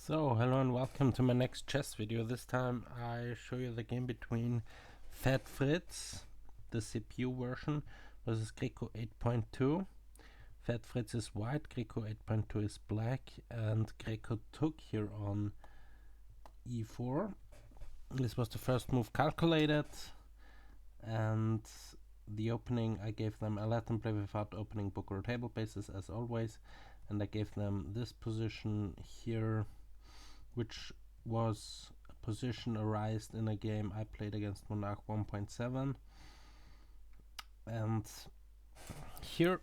So, hello and welcome to my next chess video. This time I show you the game between Fat Fritz, the CPU version, versus GreKo 8.2. Fat Fritz is white, GreKo 8.2 is black, and GreKo took here on e4. This was the first move calculated, and the opening I gave them, I let them play without opening book or table bases as always, and I gave them this position here, which was a position arised in a game I played against Monarch 1.7. And here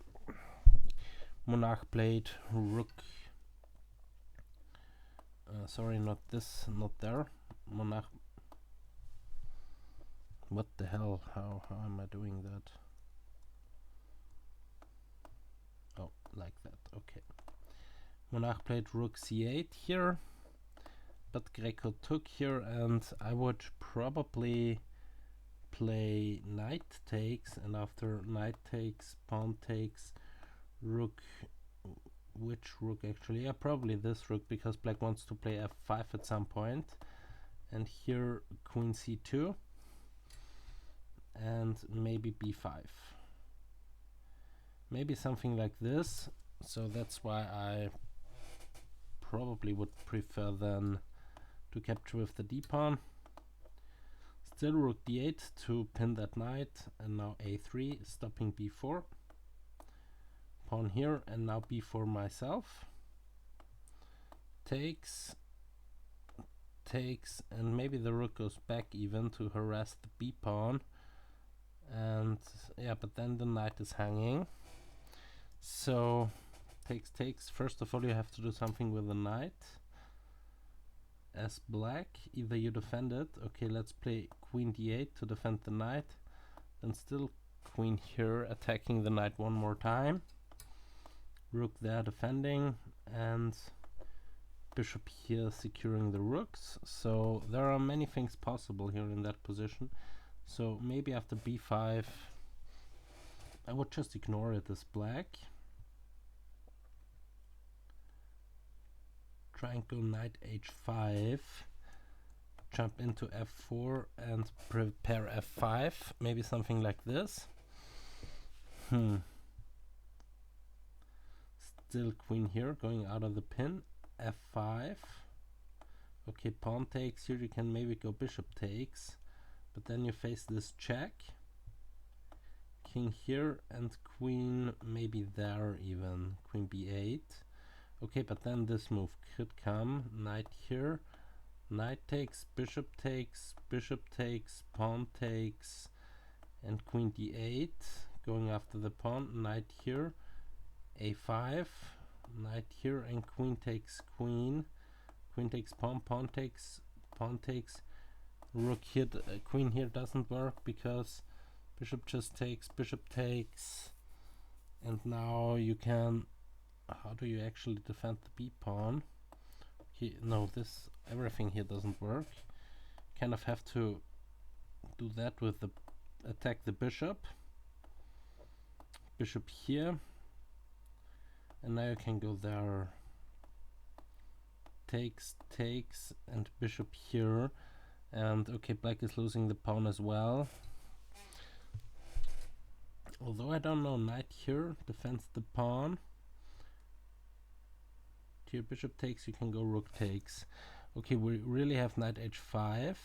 Monarch played rook, sorry, not this, not there. Monarch, what the hell, how am I doing that? Oh, like that, okay. Monarch played rook c8 here, but GreKo took here, and I would probably play knight takes, and after knight takes, pawn takes, rook, which rook actually? Yeah, probably this rook, because black wants to play f5 at some point, and here queen c2, and maybe b5. Maybe something like this, so that's why I probably would prefer then to capture with the d-pawn. Still rook d8 to pin that knight, and now a3, stopping b4. Pawn here, and now b4 myself. Takes, takes, and maybe the rook goes back even to harass the b-pawn. And yeah, but then the knight is hanging. So takes, takes. First of all, you have to do something with the knight. As black, either you defend it. Okay, let's play queen d8 to defend the knight, then still queen here attacking the knight one more time, rook there defending, and bishop here securing the rooks. So there are many things possible here in that position. So maybe after b5 I would just ignore it as black, try and go knight h5, jump into f4 and prepare f5, maybe something like this. Still queen here going out of the pin, f5. Okay, pawn takes. Here you can maybe go bishop takes, but then you face this check, king here, and queen maybe there even, queen b8. Okay, but then this move could come, knight here, knight takes, bishop takes, pawn takes, and queen d8, going after the pawn, knight here, a5, knight here, and queen takes queen, queen takes pawn, pawn takes, rook here, queen here doesn't work because bishop just takes, and now you can, how do you actually defend the b-pawn? No, this, everything here doesn't work. Kind of have to do that with the attack the bishop here, and now you can go there, takes, and bishop here, and okay, black is losing the pawn as well. Although I don't know, knight here defends the pawn. Here bishop takes, you can go rook takes. Okay, we really have knight h5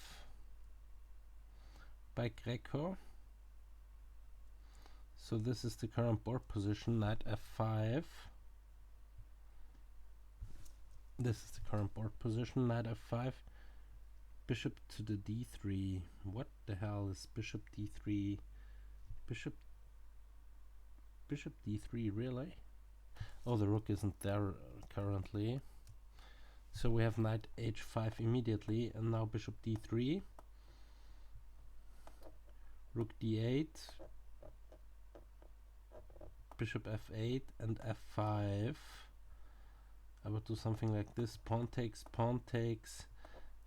by GreKo. So this is the current board position, knight f5. This is the current board position, knight f5, bishop to the d3. What the hell is bishop d3? Bishop d3, really? Oh, the rook isn't there currently. So we have knight h5 immediately, and now bishop d3, rook d8, bishop f8, and f5. I would do something like this, pawn takes,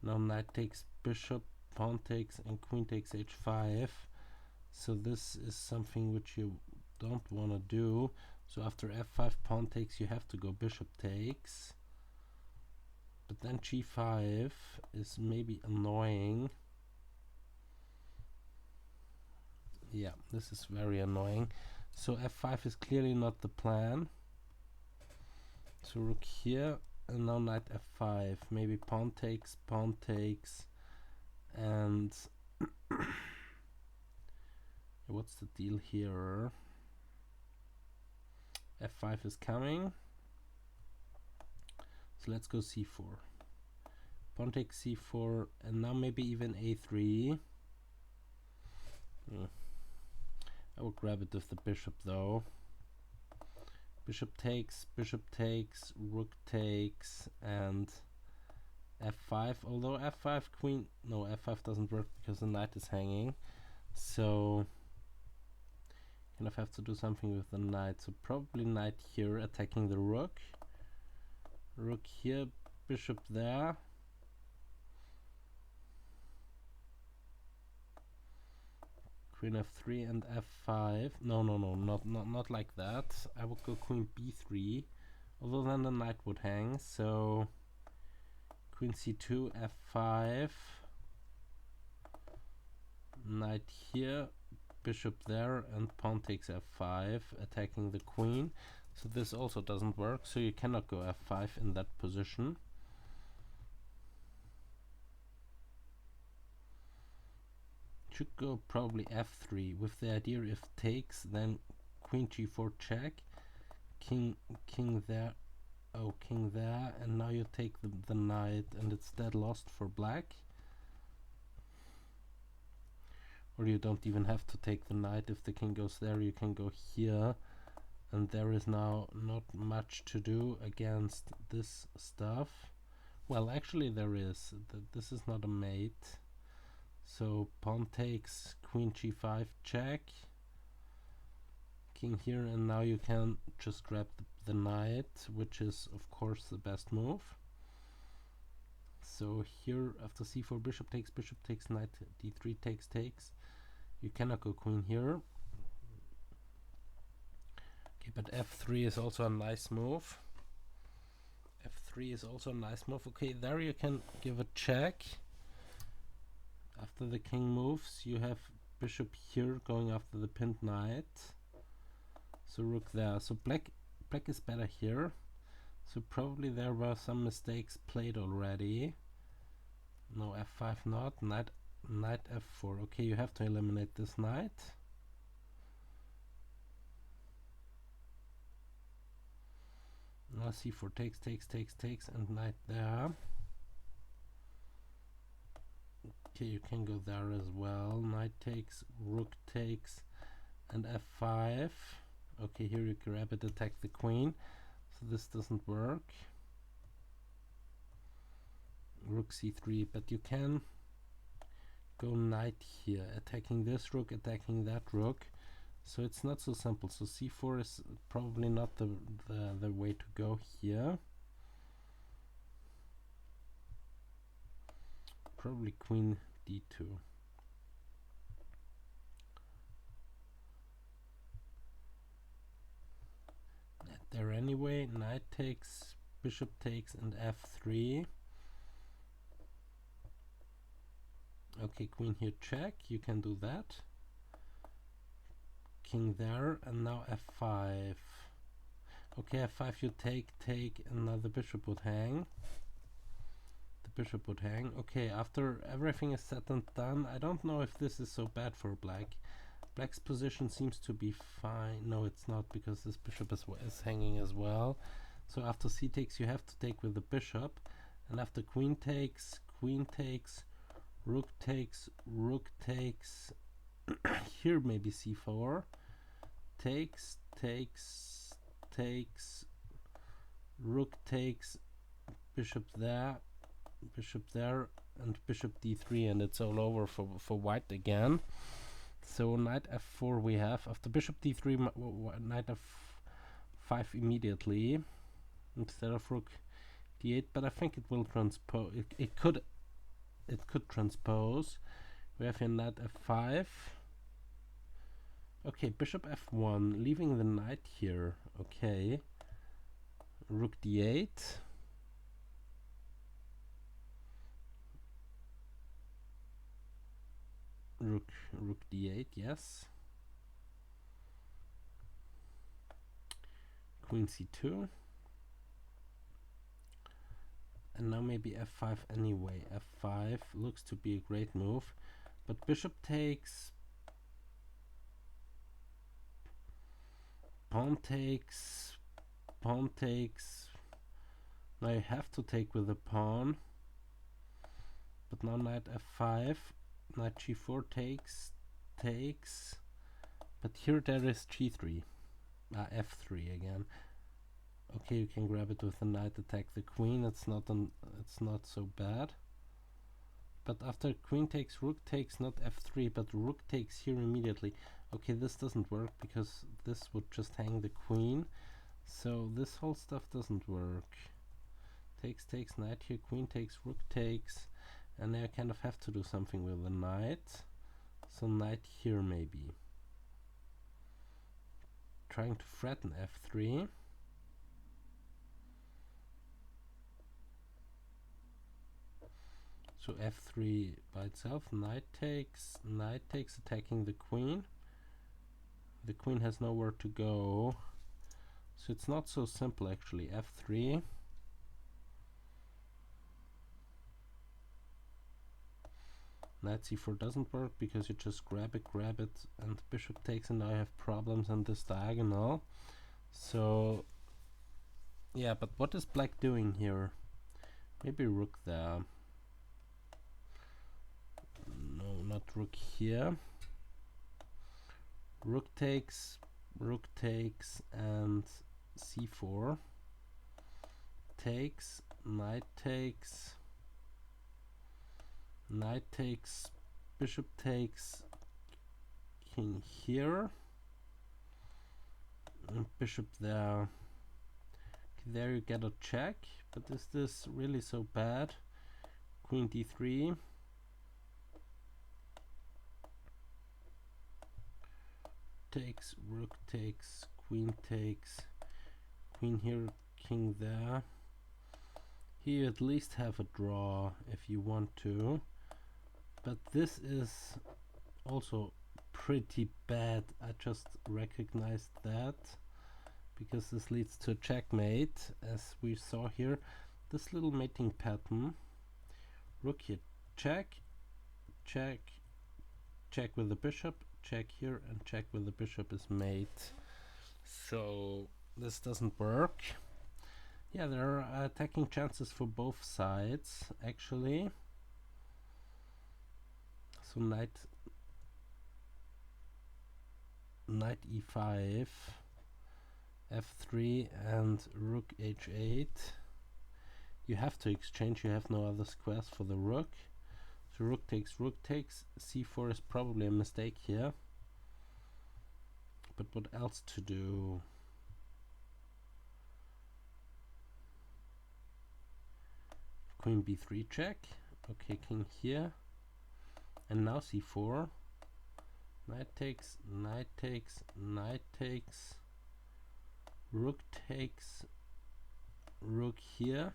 now knight takes bishop, pawn takes, and queen takes h5. So this is something which you don't want to do. So after f5 pawn takes, you have to go bishop takes. But then g5 is maybe annoying. Yeah, this is very annoying. So f5 is clearly not the plan. So rook here, and now knight f5. Maybe pawn takes, and what's the deal here? f5 is coming. So let's go c4. Pawn takes c4, and now maybe even a3. I will grab it with the bishop though. Bishop takes, rook takes, and f5. Although f5 queen, no, f5 doesn't work because the knight is hanging. So kind of have to do something with the knight. So probably knight here attacking the rook. Rook here, bishop there. Queen f3 and f5. No, not like that. I would go queen b3, although then the knight would hang. So queen c2, f5, knight here, bishop there, and pawn takes f5, attacking the queen. So this also doesn't work, so you cannot go f5 in that position. Should go probably f3 with the idea if takes, then queen g4 check, king there, oh, king there, and now you take the knight, and it's dead lost for black. Or you don't even have to take the knight. If the king goes there, you can go here, and there is now not much to do against this stuff. Well, actually there is. This is not a mate. So pawn takes, queen g5 check, king here, and now you can just grab the knight, which is of course the best move. So here after c4, bishop takes, knight d3 takes. You cannot go queen here. Okay, but f3 is also a nice move. f3 is also a nice move. Okay, there you can give a check. After the king moves, you have bishop here going after the pinned knight. So rook there. So black is better here. So probably there were some mistakes played already. No, f5 not. Knight f4. Okay, you have to eliminate this knight. Now c4 takes, and knight there. Okay, you can go there as well. Knight takes, rook takes, and f5. Okay, here you grab it, attack the queen. So this doesn't work. Rook c3, but you can go knight here, attacking this rook, attacking that rook. So it's not so simple. So c4 is probably not the way to go here. Probably queen d2. There anyway, knight takes, bishop takes, and f3. Okay, queen here check, you can do that. King there, and now f5. Okay, f5 you take, and now the bishop would hang. Okay, after everything is said and done, I don't know if this is so bad for black. Black's position seems to be fine. No, it's not, because this bishop is hanging as well. So after c takes, you have to take with the bishop, and after queen takes, rook takes, here maybe c4, takes, rook takes, bishop there, and bishop d3, and it's all over for white again. So knight f4 we have. After bishop d3, knight f5 immediately instead of rook d8, but I think it will transpose. It could transpose. We have here knight f5. Okay, bishop f1, leaving the knight here. Okay, rook d8. rook d8, yes. Queen c2. And now maybe f5 anyway. f5 looks to be a great move, but bishop takes, pawn takes, pawn takes. Now you have to take with the pawn, but now knight f5, knight g4 takes, but here there is g3, f3 again. Okay, you can grab it with the knight, attack the queen. It's not so bad. But after queen takes, rook takes, not f3, but rook takes here immediately. Okay, this doesn't work because this would just hang the queen. So this whole stuff doesn't work. Takes, knight here, queen takes, rook takes, and now I kind of have to do something with the knight. So knight here maybe. Trying to threaten f3. So f3 by itself, knight takes, attacking the queen. The queen has nowhere to go. So it's not so simple actually. f3. Knight c4 doesn't work because you just grab it, and bishop takes, and now I have problems on this diagonal. So yeah, but what is black doing here? Maybe rook there. No, not rook here. Rook takes, and c4 takes, knight takes, bishop takes, king here, and bishop there. Okay, there you get a check, but is this really so bad? Queen d3. Takes, rook takes, queen here, king there. Here you at least have a draw if you want to, but this is also pretty bad. I just recognized that because this leads to checkmate, as we saw here. This little mating pattern, rook here, check with the bishop, check here, and check with the bishop is mate. So this doesn't work. Yeah, there are attacking chances for both sides actually. So knight e5, f3, and rook h8. You have to exchange, you have no other squares for the rook. So rook takes, c4 is probably a mistake here. But what else to do? Queen b3 check. Okay, king here. And now c4. Knight takes, rook takes, rook here.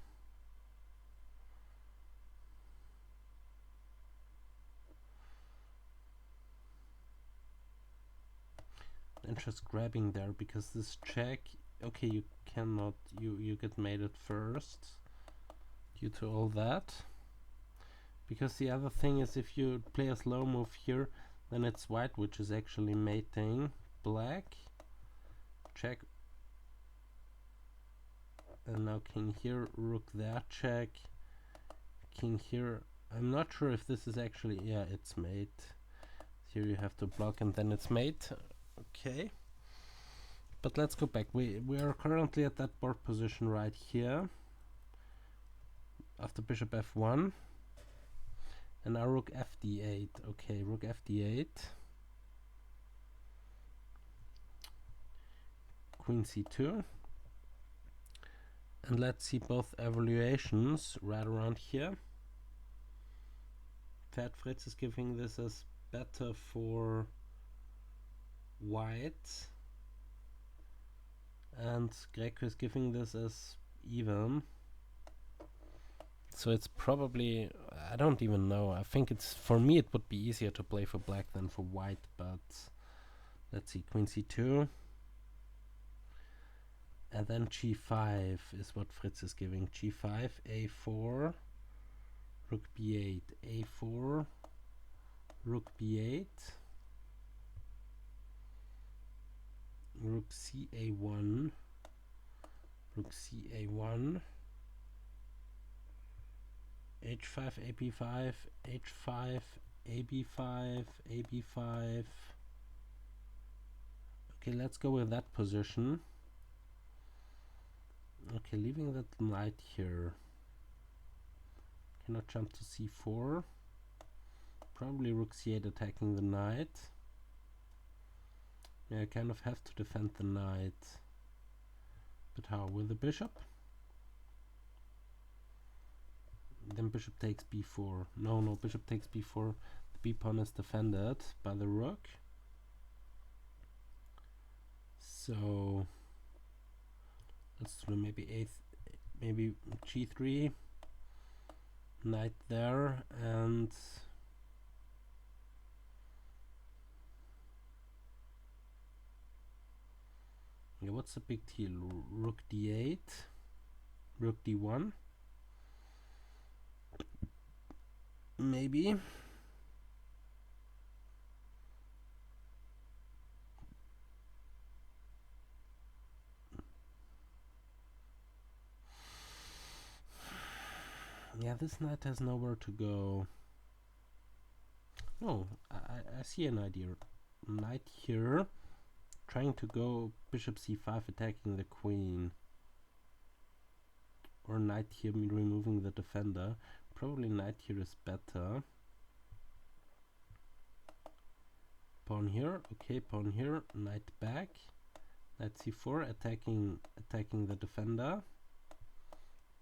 And just grabbing there because this check, okay, you cannot, you get mated first due to all that. Because the other thing is, if you play a slow move here, then it's white which is actually mating black. Check. And now king here, rook there, check. King here. I'm not sure if this is actually, yeah, it's mate. Here you have to block and then it's mate. Okay. But let's go back. We are currently at that board position right here. After bishop f1. And now rook fd8. Okay, rook fd8. Queen c2. And let's see both evaluations right around here. Fat Fritz is giving this as better for white. And GreKo is giving this as even. So it's probably, I don't even know. I think it's, for me it would be easier to play for black than for white, but let's see, queen c2. And then g5 is what Fritz is giving. g5, a4, rook b8, a4, rook b8, rook ca1, rook ca1, h5, ab5, h5, ab5, ab5. Okay, let's go with that position. Okay, leaving that knight here. Cannot jump to c4. Probably rook c8 attacking the knight. Yeah, I kind of have to defend the knight. But how? With the bishop? Then bishop takes b4. No, bishop takes b4. The b pawn is defended by the rook. So let's do maybe maybe g3, knight there, and yeah, what's the big deal? Rook d8, rook d1, maybe. Yeah, this knight has nowhere to go. No, I see an idea. Knight here, trying to go bishop c5, attacking the queen. Or knight here, removing the defender. Probably knight here is better. Pawn here, okay, pawn here, knight back. Knight c4, attacking the defender.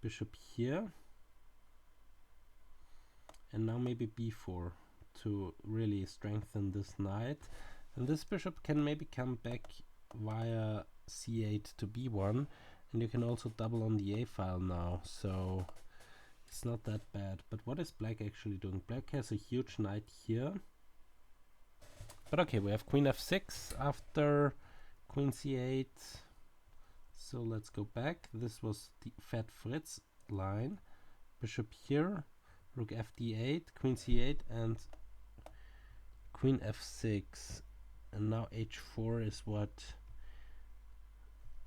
Bishop here. And now maybe b4 to really strengthen this knight. And this bishop can maybe come back via c8 to b1. And you can also double on the a file now. So it's not that bad. But what is black actually doing? Black has a huge knight here. But okay, we have queen f6 after queen c8. So let's go back. This was the Fat Fritz line. Bishop here. Rook fd8, queen c8, and queen f6. And now h4 is what.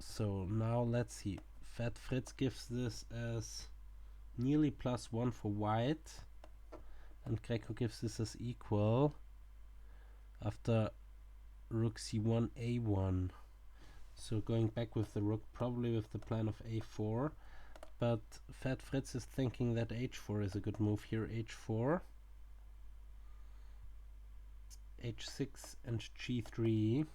So now let's see. Fat Fritz gives this as nearly +1 for white, and GreKo gives this as equal after rook c1, a1. So going back with the rook, probably with the plan of a4. But Fat Fritz is thinking that h4 is a good move here. h4, h6, and g3.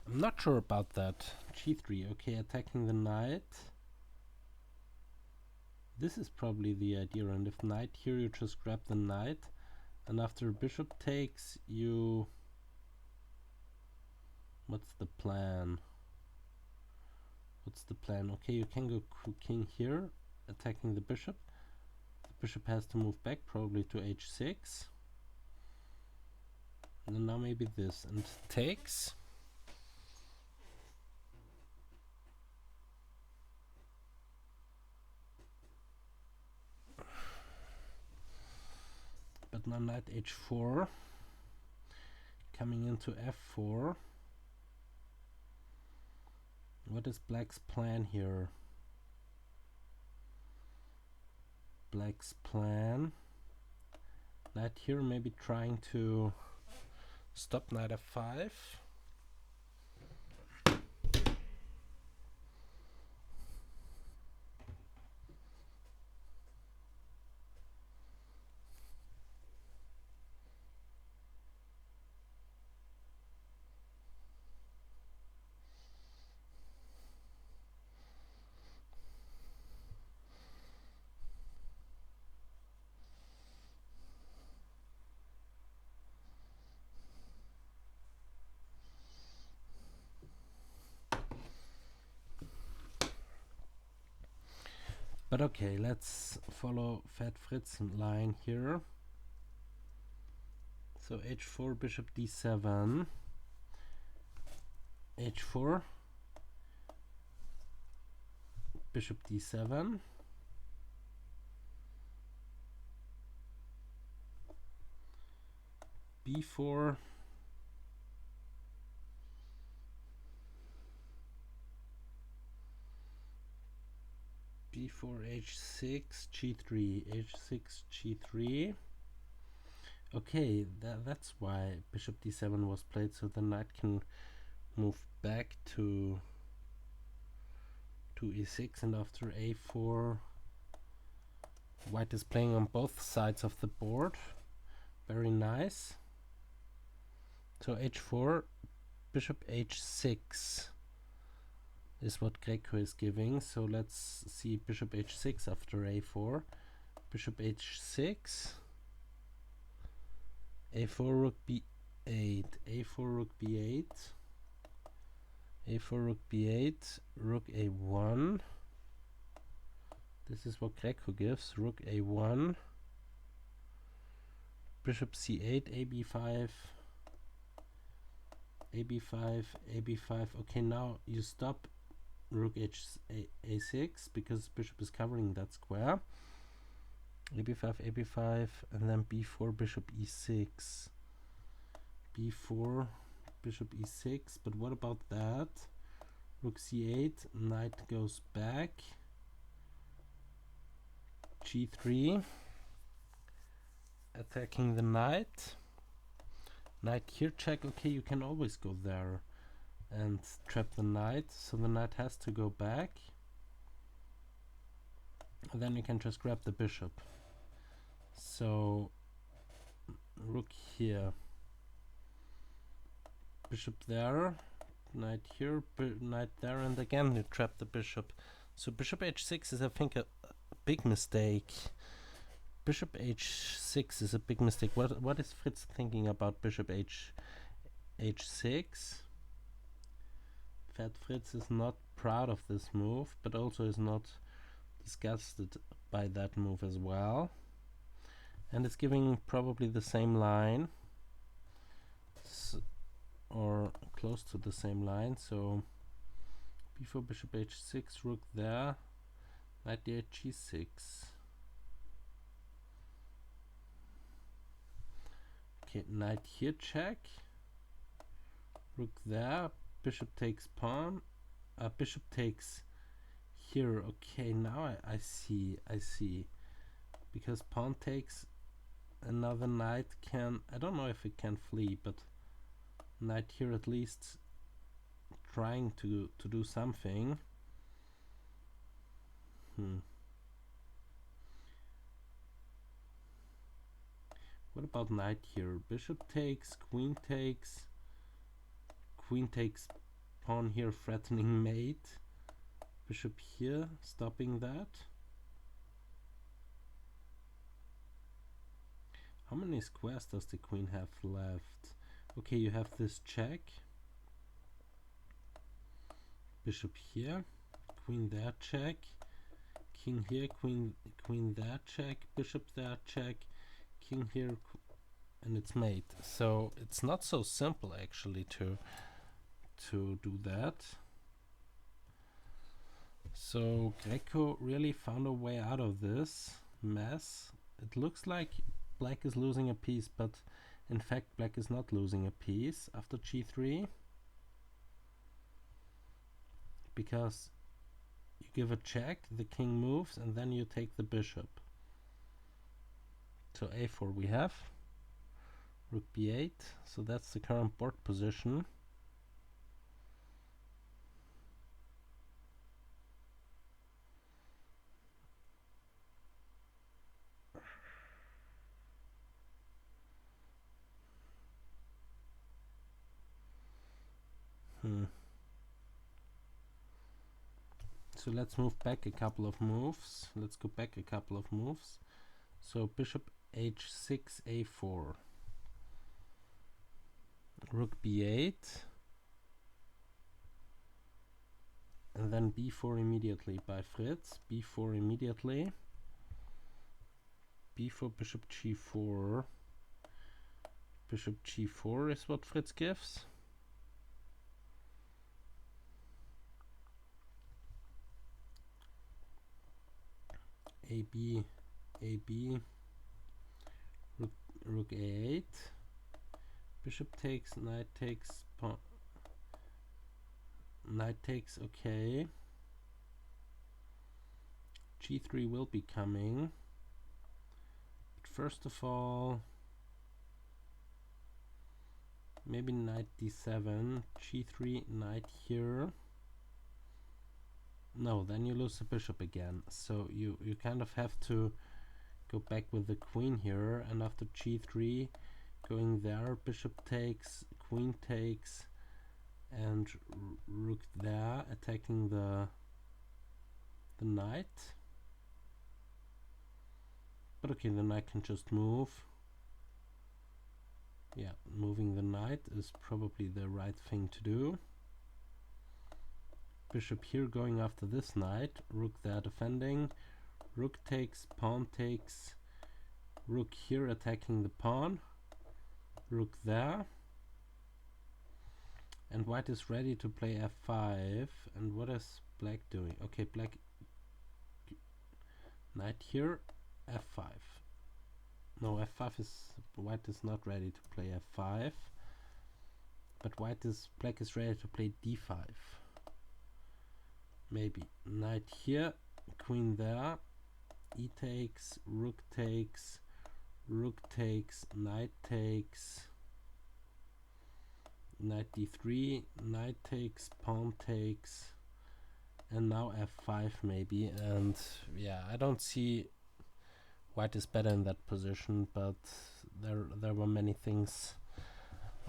I'm not sure about that. g3, okay, attacking the knight. This is probably the idea, and if knight here, you just grab the knight, and after bishop takes, you... What's the plan? What's the plan? Okay, you can go king here, attacking the bishop. The bishop has to move back, probably to h6. And then now maybe this, and takes. But now knight h4, coming into f4. What is black's plan here? Black's plan, knight here, maybe trying to stop knight f5. But okay, let's follow Fat Fritz line here. So h4, bishop d7, h4, bishop d7, b4, b4, h6, g3, h6, g3. Okay, that's why bishop d7 was played, so the knight can move back to e6, and after a4, white is playing on both sides of the board. Very nice. So h4, bishop h6 is what GreKo is giving. So let's see bishop h6 after a4. Bishop h6, a4, rook b8, a4, rook b8, a4, rook b8, rook a1. This is what GreKo gives. Rook a1, bishop c8, ab5, ab5, ab5. Okay, now you stop rook a6 because bishop is covering that square. ab5, ab5, and then b4, bishop e6, b4, bishop e6. But what about that? Rook c8, knight goes back, g3, attacking the knight. Knight here check. Okay, you can always go there and trap the knight, so the knight has to go back, and then you can just grab the bishop. So rook here, bishop there, knight here, knight there, and again you trap the bishop. So bishop h6 is, I think, a big mistake. Bishop h6 is a big mistake. What is Fritz thinking about bishop h6? Fat Fritz is not proud of this move, but also is not disgusted by that move as well. And it's giving probably the same line, or close to the same line. So b4, bishop h6, rook there, knight d8, g6. Okay, knight here check, rook there, bishop takes pawn, bishop takes here. Okay, now I see, because pawn takes, another knight can, I don't know if it can flee, but knight here at least trying to do something. What about knight here? Bishop takes, queen takes, pawn here threatening mate, bishop here stopping that. How many squares does the queen have left? Okay, you have this check, bishop here, queen there check, king here, queen there check, bishop there check, king here, and it's mate. So it's not so simple actually to do that. So GreKo really found a way out of this mess. It looks like black is losing a piece, but in fact black is not losing a piece after g3, because you give a check, the king moves, and then you take the bishop. So a4 we have, rook b8, so that's the current board position. So let's move back a couple of moves. Let's go back a couple of moves. So bishop h6, a4, rook b8, and And then b4 immediately by Fritz. b4 immediately. b4, bishop g4. Bishop g4 is what Fritz gives. AB, AB, rook a8. Bishop takes, knight takes, pawn, knight takes, okay. g3 will be coming. But first of all, maybe knight d7, g3, knight here. No, then you lose the bishop again. So you kind of have to go back with the queen here, and after g3, going there, bishop takes, queen takes, and rook there, attacking the knight. But okay, the knight can just move. Yeah, moving the knight is probably the right thing to do. Bishop here going after this knight, rook there defending, rook takes, pawn takes, rook here attacking the pawn, rook there, and white is ready to play f5. And what is black doing? Okay, black, knight here, f5. No, f5 is, white is not ready to play f5, but black is ready to play d5. Maybe knight here, queen there, e takes, rook takes, knight takes, knight d3, knight takes, pawn takes, and now f5 maybe. And yeah, I don't see white is better in that position, but there were many things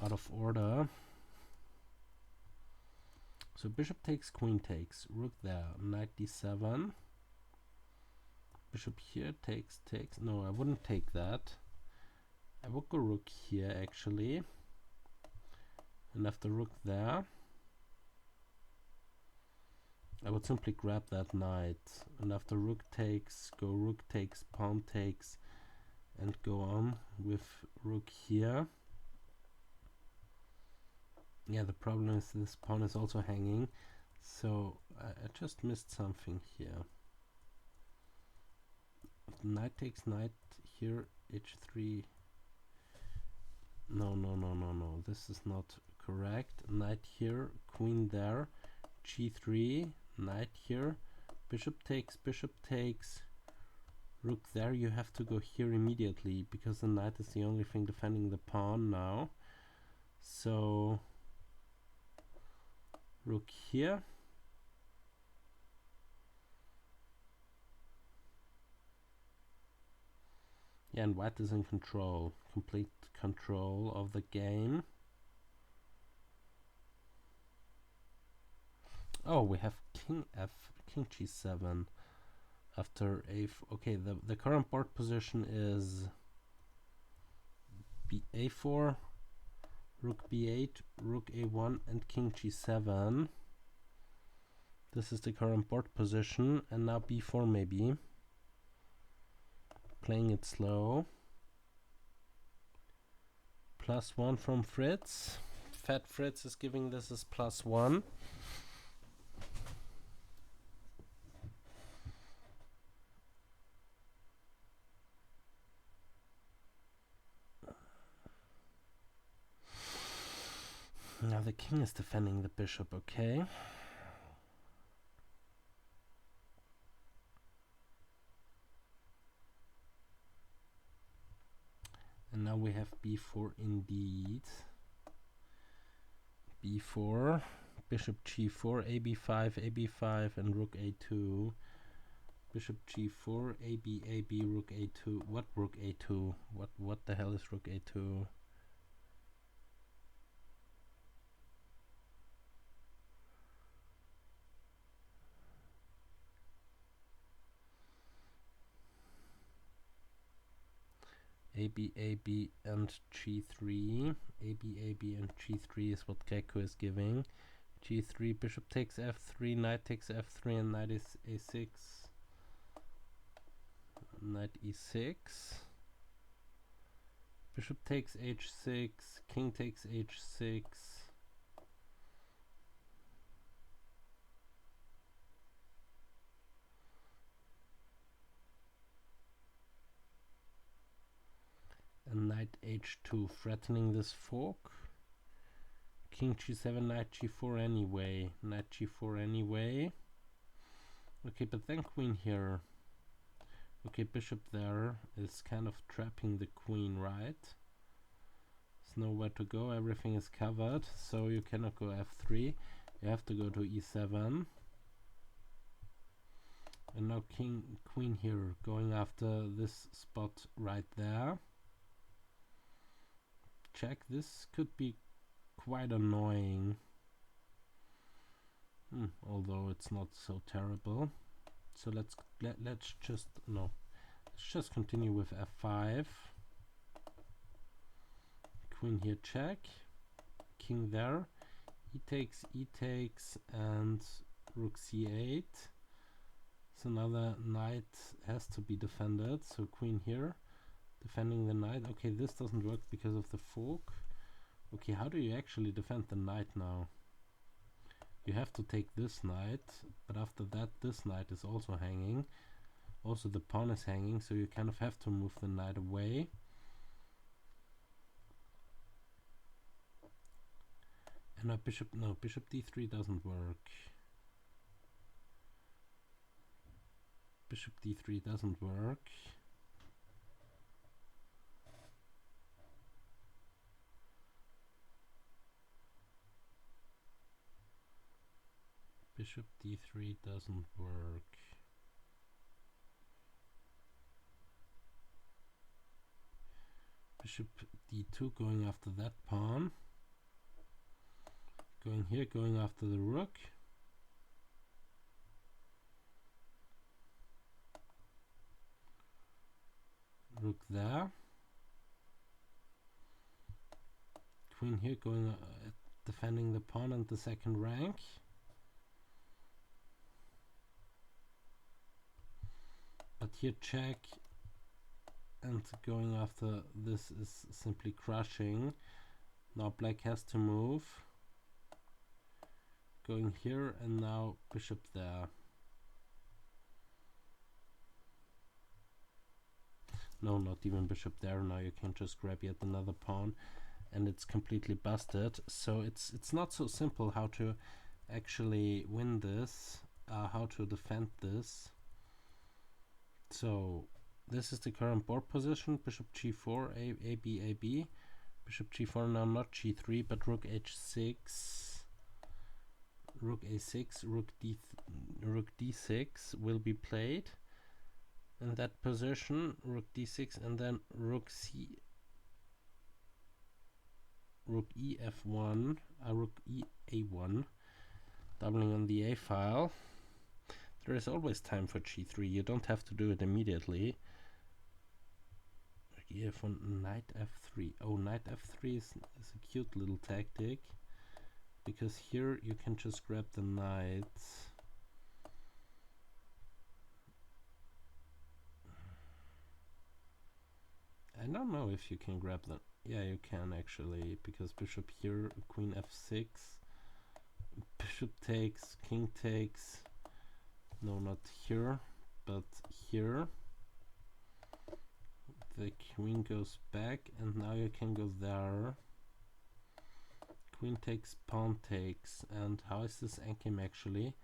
out of order. So bishop takes, queen takes, rook there, knight d7, bishop here takes. No, I wouldn't take that. I would go rook here actually, and after rook there, I would simply grab that knight, and after rook takes, go rook takes, pawn takes, and go on with rook here. Yeah, the problem is this pawn is also hanging, so I just missed something here. Knight takes, knight here, h3. No, this is not correct. Knight here, queen there, g3, knight here, bishop takes, rook there. You have to go here immediately because the knight is the only thing defending the pawn now. So rook here, yeah, and white is in control, complete control of the game. Oh, we have king g7 after okay, the current board position is a4, rook b8, rook a1, and king g7. This is the current board position, and now b4 maybe. Playing it slow. +1 from Fritz. Fat Fritz is giving this as +1. Now the king is defending the bishop, okay. And now we have b4 indeed. b4, bishop g4, ab5, and rook a2. Bishop g4, ab, rook a2. What rook a2? What the hell is rook a2? AB, and g3. AB, and g3 is what GreKo is giving. g3, bishop takes f3, knight takes f3, and knight is a6. Knight e6. Bishop takes h6, king takes h6. And knight h2, threatening this fork. King g7, knight g4 anyway. Knight g4 anyway. Okay, but then queen here. Okay, bishop there is kind of trapping the queen, right? There's nowhere to go, everything is covered, so you cannot go f3. You have to go to e7. And now queen here, going after this spot right there. Check, this could be quite annoying. Although it's not so terrible. So let's just continue with f5. Queen here, check. King there. E takes, and rook c8. So another knight has to be defended. So queen here, defending the knight. Okay, this doesn't work because of the fork. Okay, how do you actually defend the knight now? You have to take this knight, but after that this knight is also hanging. Also the pawn is hanging, so you kind of have to move the knight away. And now bishop d3 doesn't work. Bishop d3 doesn't work. Bishop d3 doesn't work. Bishop d2 going after that pawn. Going here, going after the rook. Rook there. Queen here going defending the pawn and the second rank. But here check, and going after this is simply crushing. Now black has to move. Going here, and now bishop there. No, not even bishop there. Now you can just grab yet another pawn, and it's completely busted. So it's not so simple how to actually win this, how to defend this. So this is the current board position. Bishop g4, a b. Bishop g4 now, not g3, but rook h6. Rook a6, rook d6 will be played in that position. Rook d6, and then rook ef1, rook a1, doubling on the a file. There is always time for g3. You don't have to do it immediately. e1, knight f3. Oh, knight f3 is a cute little tactic, because here you can just grab the knight. I don't know if you can grab the... Yeah, you can actually, because bishop here, queen f6, bishop takes, king takes. No, not here, but here. The queen goes back, and now you can go there. Queen takes, pawn takes, and how is this endgame actually?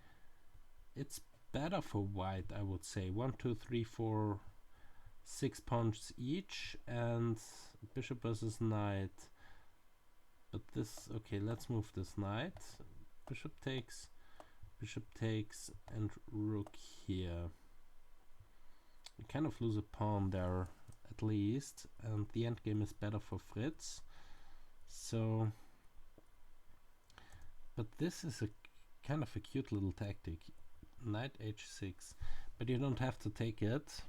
It's better for white, I would say. 1, 2, 3, 4, 6 pawns each, and bishop versus knight. But this, okay, let's move this knight. Bishop takes, and rook here. You kind of lose a pawn there, at least, and the endgame is better for Fritz. So, but this is a kind of a cute little tactic. Knight h6, but you don't have to take it.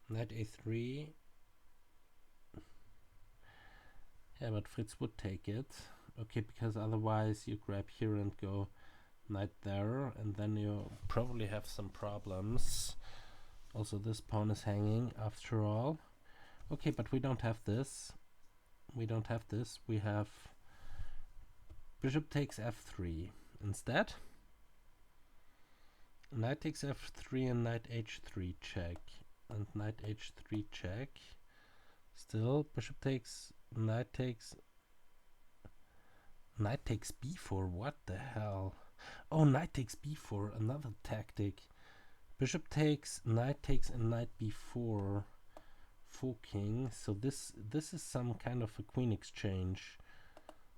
Knight a3. Yeah, but Fritz would take it. Okay, because otherwise you grab here and go knight there, and then you probably have some problems. Also, this pawn is hanging after all. Okay, but we don't have this. We don't have this. We have bishop takes f3 instead. Knight takes f3 and knight h3 check. And knight h3 check. Still, bishop takes, knight takes b4. What the hell? Oh, knight takes b4, another tactic. Bishop takes, and knight b4. Forking. So this is some kind of a queen exchange.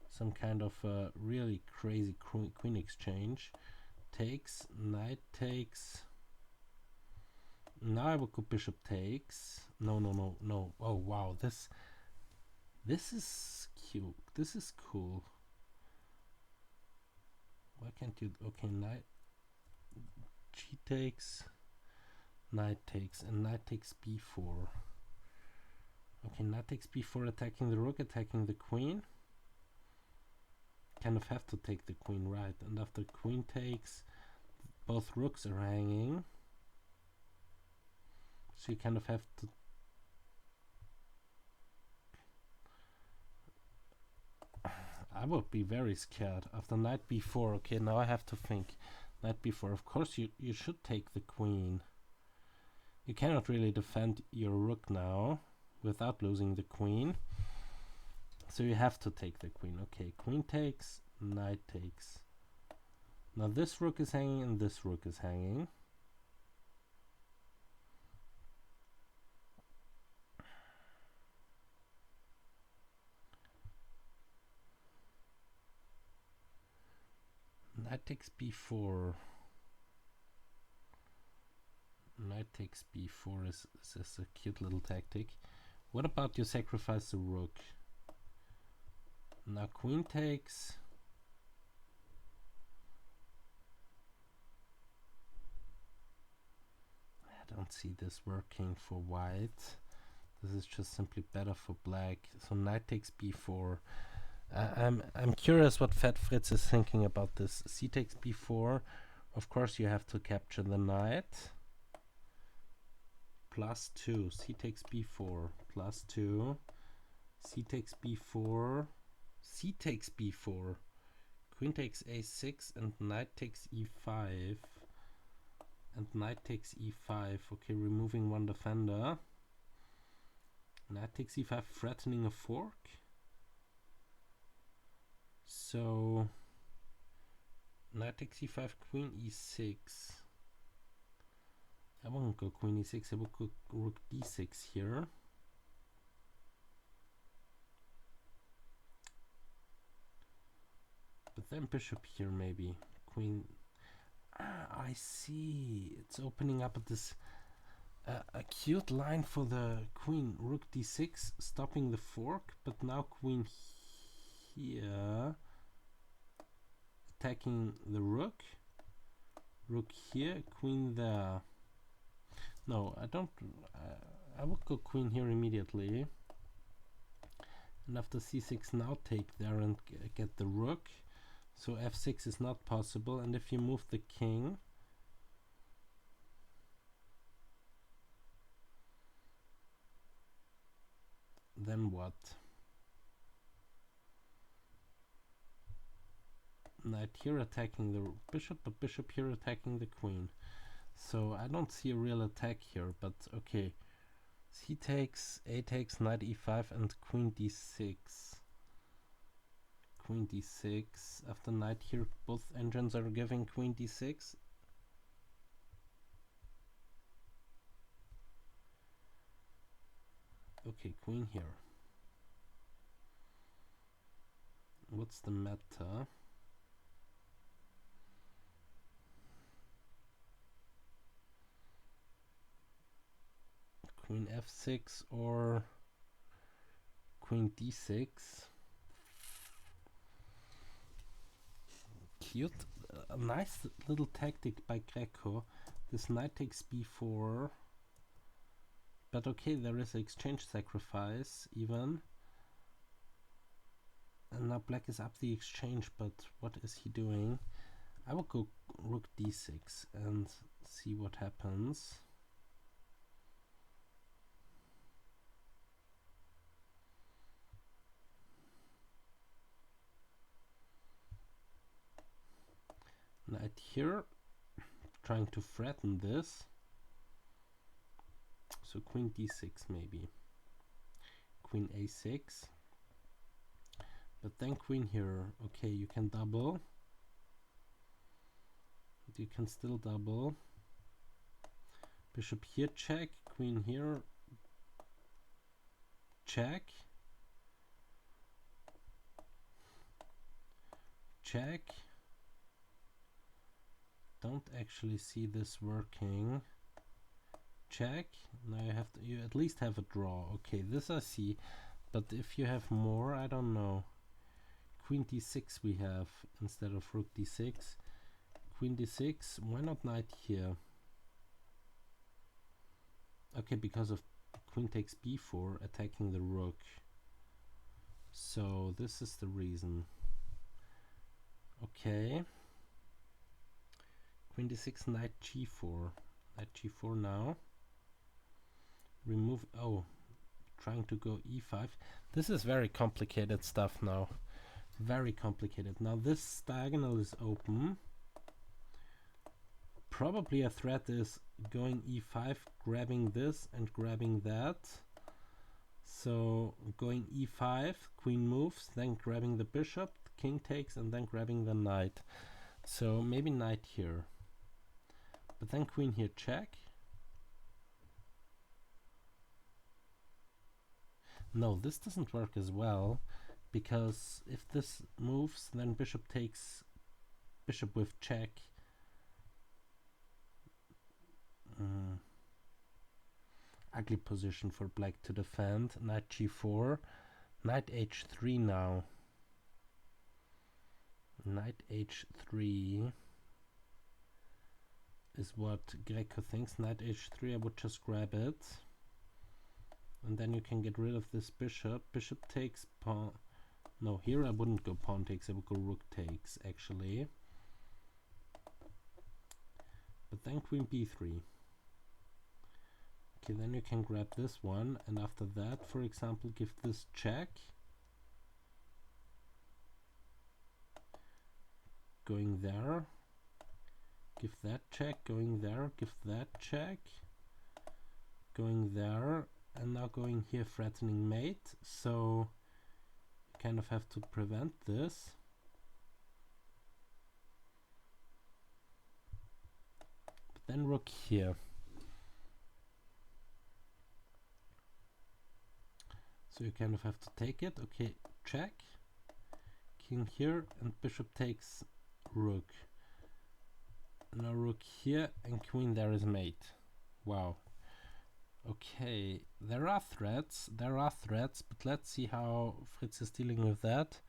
Some kind of a really crazy queen exchange. Takes, knight takes. Now I will go bishop takes. No. Oh wow, this is cute. This is cool. Why can't you? Okay, knight g takes, knight takes, and knight takes b4. Okay, knight takes b4, attacking the rook, attacking the queen. Kind of have to take the queen, right? And after queen takes, both rooks are hanging. So you kind of have to... I would be very scared. After knight b4, okay, now I have to think. Knight b4, of course you should take the queen. You cannot really defend your rook now without losing the queen. So you have to take the queen. Okay, queen takes, knight takes. Now this rook is hanging and this rook is hanging. Knight takes b4. Knight takes b4 is a cute little tactic. What about you sacrifice the rook? Now queen takes. I don't see this working for white. This is just simply better for black. So knight takes b4. I'm curious what Fat Fritz is thinking about this. C takes b4. Of course you have to capture the knight. +2. C takes b4. +2. C takes b4. C takes b4. Queen takes a6 and knight takes e5. And knight takes e5. Okay, removing one defender. Knight takes e5, threatening a fork. So knight takes e5, queen e6. I won't go queen e6, I will go rook d6 here. But then bishop here maybe. Queen. I see. It's opening up this a cute line for the queen. Rook d6, stopping the fork, but now queen here, attacking the rook. Rook here, queen there. No, I don't. I will go queen here immediately. And after c6, now take there and get the rook. So f6 is not possible. And if you move the king, then what? Knight here attacking the bishop, but bishop here attacking the queen. So I don't see a real attack here, but okay. C takes, A takes, knight e5 and queen d6. Queen d6. After knight here, both engines are giving queen d6. Okay, queen here. What's the meta? Queen f6 or queen d6. Cute. A nice little tactic by GreKo. This knight takes b4. But okay, there is exchange sacrifice even. And now black is up the exchange, but what is he doing? I will go rook d6 and see what happens. Knight here, trying to threaten this. So queen d6 maybe. Queen a6. But then queen here. Okay, you can double. You can still double. Bishop here, check. Queen here, check. Check. Don't actually see this working. Check. Now you at least have a draw. Okay, this I see. But if you have more, I don't know. Queen d6 we have instead of rook d6. Queen d6. Why not knight here? Okay, because of queen takes b4 attacking the rook. So this is the reason. Okay. Queen d6, knight g4. Knight g4 now. Remove. Oh, trying to go e5. This is very complicated stuff now. Very complicated. Now this diagonal is open. Probably a threat is going e5, grabbing this and grabbing that. So going e5, queen moves, then grabbing the bishop, king takes, and then grabbing the knight. So maybe knight here. But then queen here, check. No, this doesn't work as well, because if this moves, then bishop takes, bishop with check. Ugly position for black to defend. Knight g4. Knight h3 now. Knight h3 is what GreKo thinks. Knight h3, I would just grab it. And then you can get rid of this bishop. Bishop takes pawn. No, here I wouldn't go pawn takes, I would go rook takes actually. But then queen b3. Okay, then you can grab this one, and after that, for example, give this check. Going there. Give that check, going there, give that check. Going there, and now going here, threatening mate. So you kind of have to prevent this. But then rook here. So you kind of have to take it. Okay, check. King here, and bishop takes rook. Now rook here, and queen there is mate. Wow. Okay, there are threats, but let's see how Fritz is dealing with that.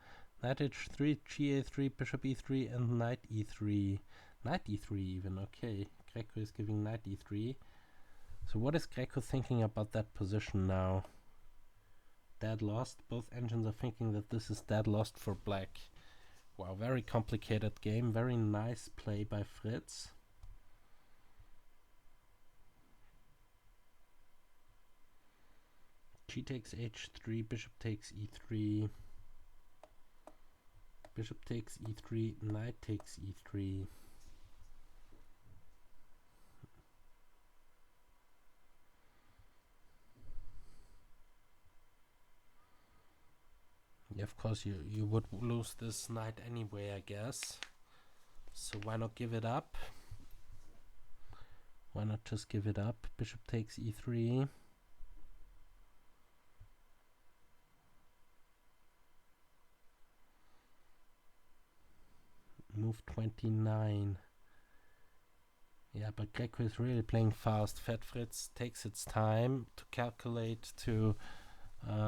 Knight h3, ga3, bishop e3, and knight e3. Knight e3 even, okay. GreKo is giving knight e3. So what is GreKo thinking about that position now? Dead lost. Both engines are thinking that this is dead lost for black. Wow, very complicated game. Very nice play by Fritz. G takes h3, bishop takes e3. Bishop takes e3, knight takes e3. Yeah, of course you would lose this knight anyway, I guess. So why not give it up? Why not just give it up? Bishop takes e3. Move 29. Yeah, but GreKo is really playing fast. Fat Fritz takes its time to calculate, to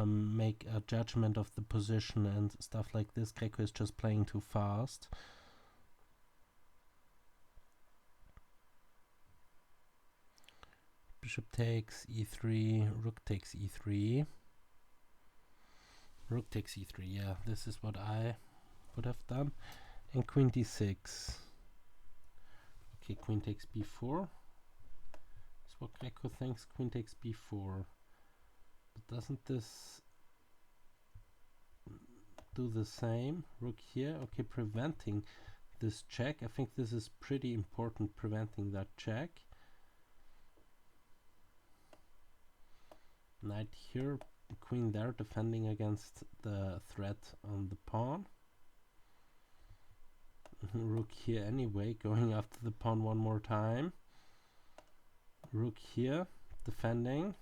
make a judgment of the position and stuff like this. GreKo is just playing too fast. Bishop takes e3, rook takes e3. Rook takes e3. Yeah, this is what I would have done. And queen d6. Okay, queen takes b4. That's what GreKo thinks. Queen takes b4. But doesn't this do the same? Rook here. Okay, preventing this check. I think this is pretty important, preventing that check. Knight here, queen there, defending against the threat on the pawn. Rook here anyway, going after the pawn one more time. Rook here, defending.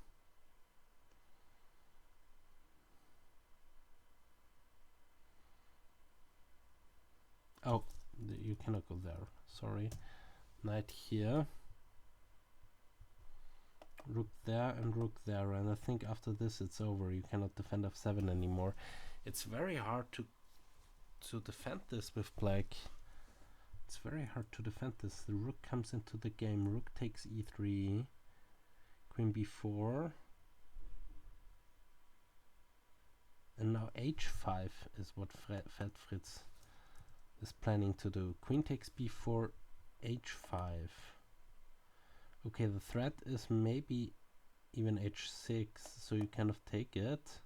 Oh, you cannot go there, sorry. Knight here. Rook there and rook there, and I think after this it's over. You cannot defend f7 anymore. It's very hard to defend this with black. It's very hard to defend this. The rook comes into the game. Rook takes e3, queen b4, and now h5 is what Fat Fritz is planning to do. Queen takes b4, h5. Okay, the threat is maybe even h6, so you kind of take it.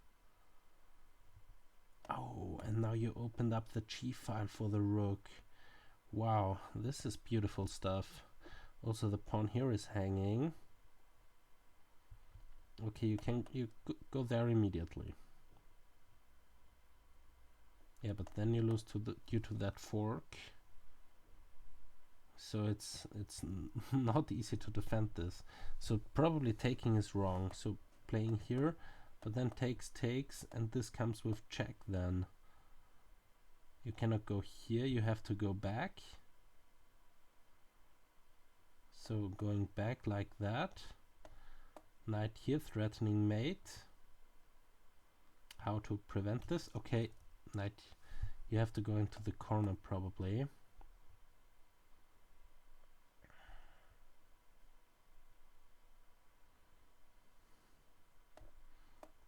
Oh, and now you opened up the g file for the rook. Wow, this is beautiful stuff. Also, the pawn here is hanging. Okay, you go there immediately. Yeah, but then you lose due to that fork. So it's not easy to defend this. So probably taking is wrong. So playing here, but then takes, and this comes with check then. You cannot go here, you have to go back. So going back like that. Knight here, threatening mate. How to prevent this? Okay, knight, you have to go into the corner probably.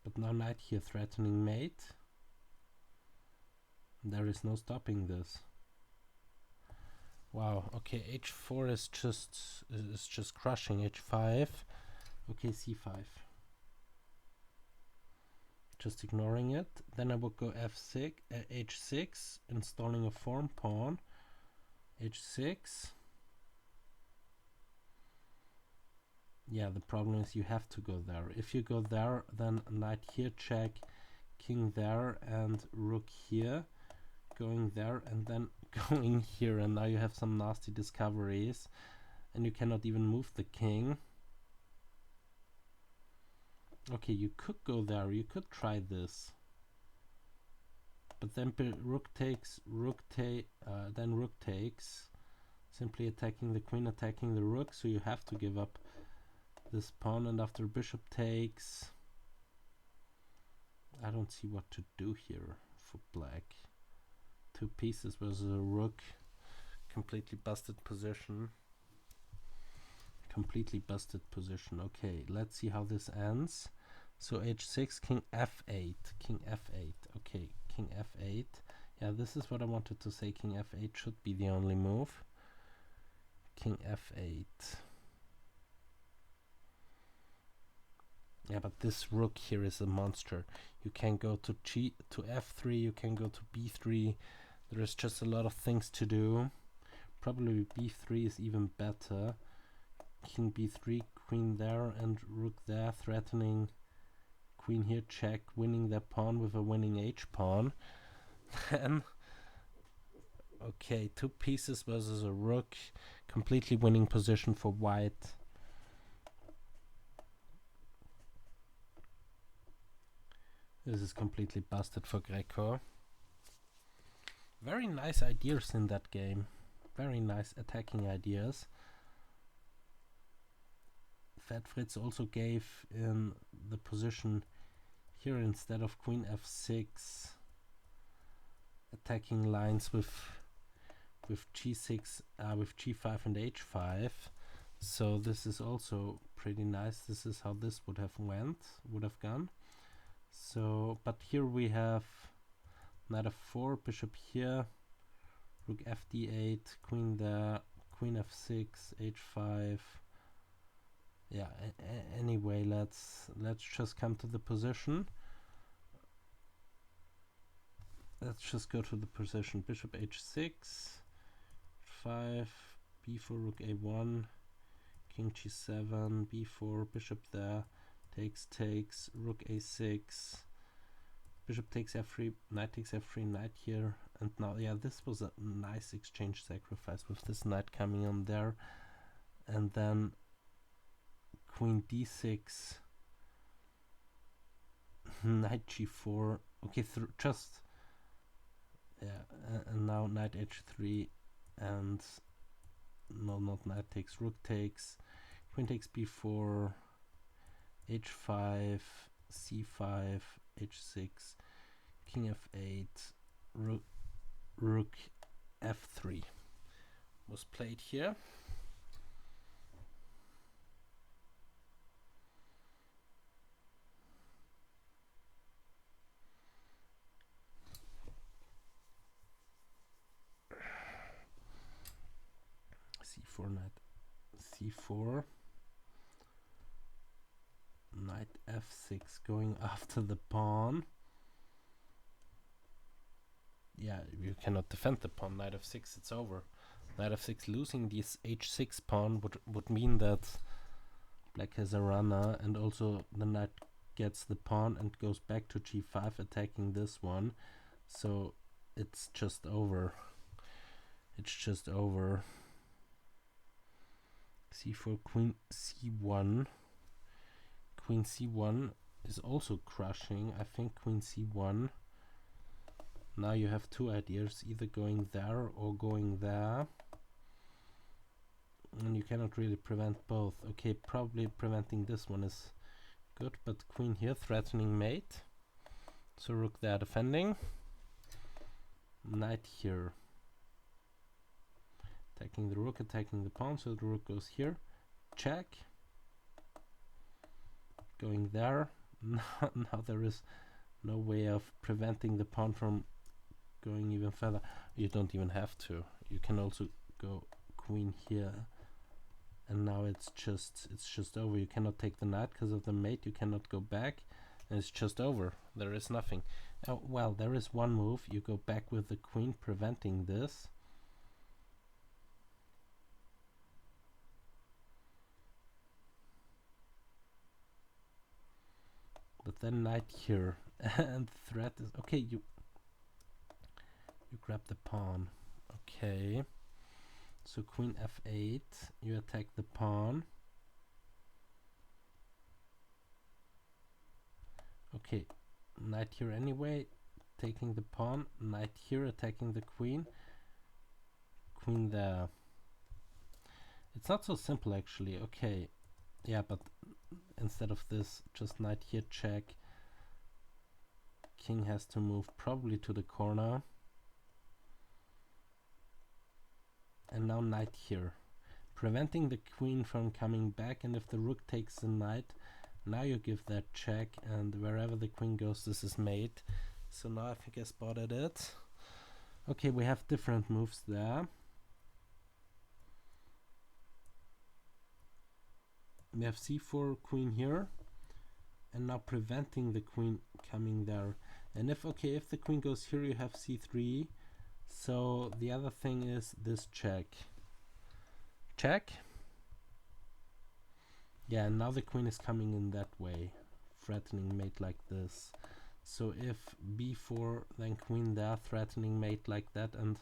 But now knight here, threatening mate. There is no stopping this. Wow. Okay, h4 is just crushing h5. Okay, c5. Just ignoring it. Then I would go f6, h6, installing a form pawn. h6. Yeah, the problem is you have to go there. If you go there, then knight here, check, king there, and rook here, going there, and then going here, and now you have some nasty discoveries, and you cannot even move the king. Okay, you could go there, you could try this, but then rook takes, then rook takes, simply attacking the queen, attacking the rook, so you have to give up this pawn, and after bishop takes, I don't see what to do here for black. Two pieces versus a rook, completely busted position. Completely busted position. Okay, let's see how this ends. So h6, king f8, king f8. Okay, king f8. Yeah, this is what I wanted to say. King f8 should be the only move. King f8. Yeah, but this rook here is a monster. You can go to f3, you can go to b3. There is just a lot of things to do. Probably b3 is even better. King b3, queen there, and rook there, threatening queen here, check, winning that pawn with a winning h-pawn. Then, okay, two pieces versus a rook, completely winning position for white. This is completely busted for GreKo. Very nice ideas in that game. Very nice attacking ideas. Fat Fritz also gave in the position here instead of queen f6, attacking lines with g6, with g5 and h5. So this is also pretty nice. This is how this would have gone. So, but here we have knight f4, bishop here, rook fd8, queen there, queen f6, h5. Yeah, anyway, let's just come to the position. Let's just go to the position. Bishop h6, 5, b4, rook a1, king g7, b4, bishop there, takes, rook a6, bishop takes f3, knight takes f3, knight here, and now, yeah, this was a nice exchange sacrifice with this knight coming on there, and then queen d6, knight g4, okay, just, yeah, and now knight h3, and no, not knight takes, rook takes, queen takes b4, h5, c5, h6, king f8, rook f3 was played here. c4, knight c4, knight f6 going after the pawn. Yeah, you cannot defend the pawn. Knight f6, it's over. Knight f6, losing this h6 pawn would mean that black has a runner, and also the knight gets the pawn and goes back to g5, attacking this one. So it's just over. It's just over. c4, queen c1. Queen c1 is also crushing. I think queen c1. Now you have two ideas, either going there or going there. And you cannot really prevent both. Okay, probably preventing this one is good, but queen here threatening mate. So rook there defending. Knight here. Attacking the rook, attacking the pawn, so the rook goes here. Check. Going there. Now there is no way of preventing the pawn from going even further. You don't even have to. You can also go queen here, and now it's just over. You cannot take the knight because of the mate. You cannot go back, and it's just over. There is nothing. Well, there is one move. You go back with the queen, preventing this. But then knight here, and threat is okay. You grab the pawn. Okay. So queen f8. You attack the pawn. Okay. Knight here anyway, taking the pawn. Knight here, attacking the queen. Queen there. It's not so simple actually. Okay. Yeah, but instead of this, just knight here, check. King has to move probably to the corner. And now knight here, preventing the queen from coming back, and if the rook takes the knight, now you give that check, and wherever the queen goes, this is mate. So now I think I spotted it. Okay, we have different moves there. We have c4, queen here, and now preventing the queen coming there. And if the queen goes here, you have c3. So the other thing is this check. Check. Yeah, and now the queen is coming in that way, threatening mate like this. So if b4, then queen there, threatening mate like that, and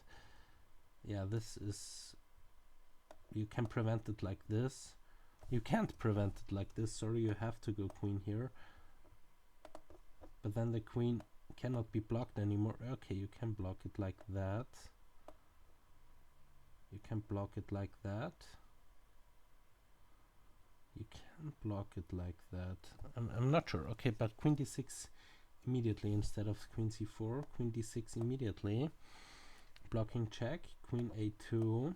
yeah, this is, you can prevent it like this. You can't prevent it like this, sorry, you have to go queen here. But then the queen cannot be blocked anymore. Okay, you can block it like that. You can block it like that. You can block it like that. I'm not sure. Okay, but queen d6 immediately instead of queen c4. Queen d6 immediately. Blocking check. Queen a2.